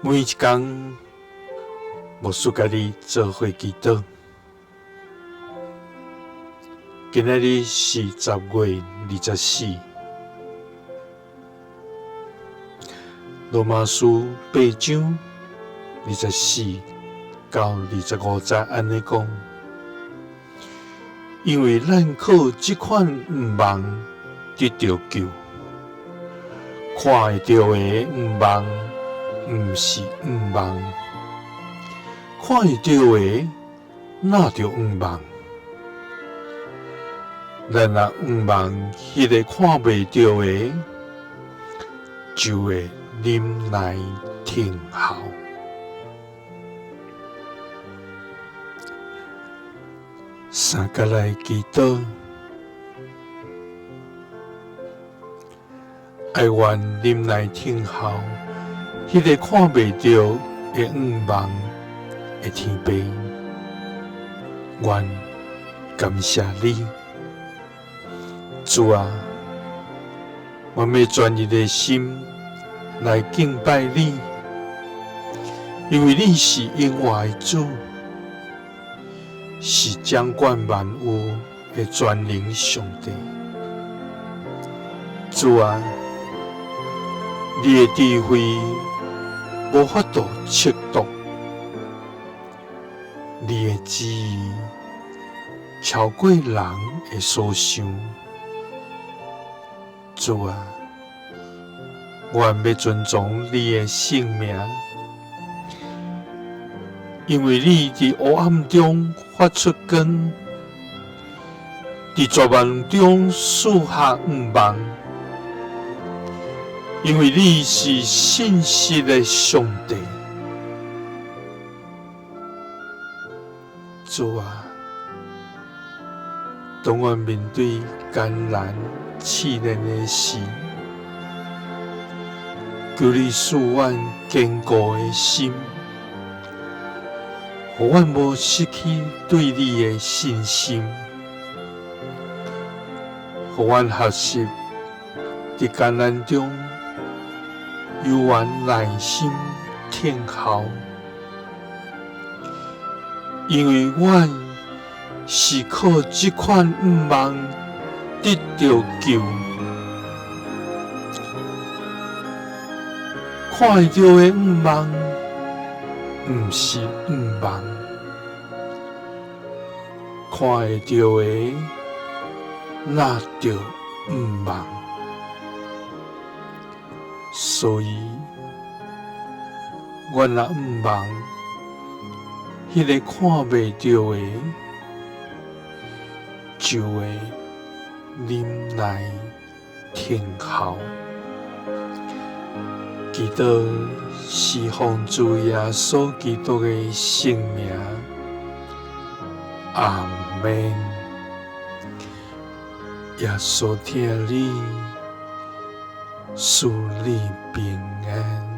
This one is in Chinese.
每一天，牧师甲你做伙祈祷。今仔日是10月24，罗马书8章24到25节安尼讲，因为咱靠这款毋望得到救，看会到的毋望，毋是毋望；看会到的，那就毋望。咱若毋望迄个看袂到的，就会忍耐听候。三个来祈祷，爱愿忍耐听候，迄个看袂到的毋望的天父，愿感谢你。主啊，我要专一的心来敬拜你，因为你是永活的主，是掌管万物的全能上帝。主啊，你的智慧无法度测度，你的旨意超过人的所想。主啊，愿要尊重你的性命，因为你伫黑暗中发出光，伫绝望中赐下毋望，因为你是信实的上帝。主啊，当我面对艰难试炼的事，求你赐阮坚固的心，互阮无失去对你的信心，互阮学习伫艰难中有缘耐心听候，因为阮是靠这款毋望得到救，看会到的毋望，毋是毋望；看会到的，那就毋望。所以，阮若毋望，迄个看袂到的，就会忍耐听候。祈祷是奉主耶稣基督的圣名，阿们。耶稣听你，赐你平安。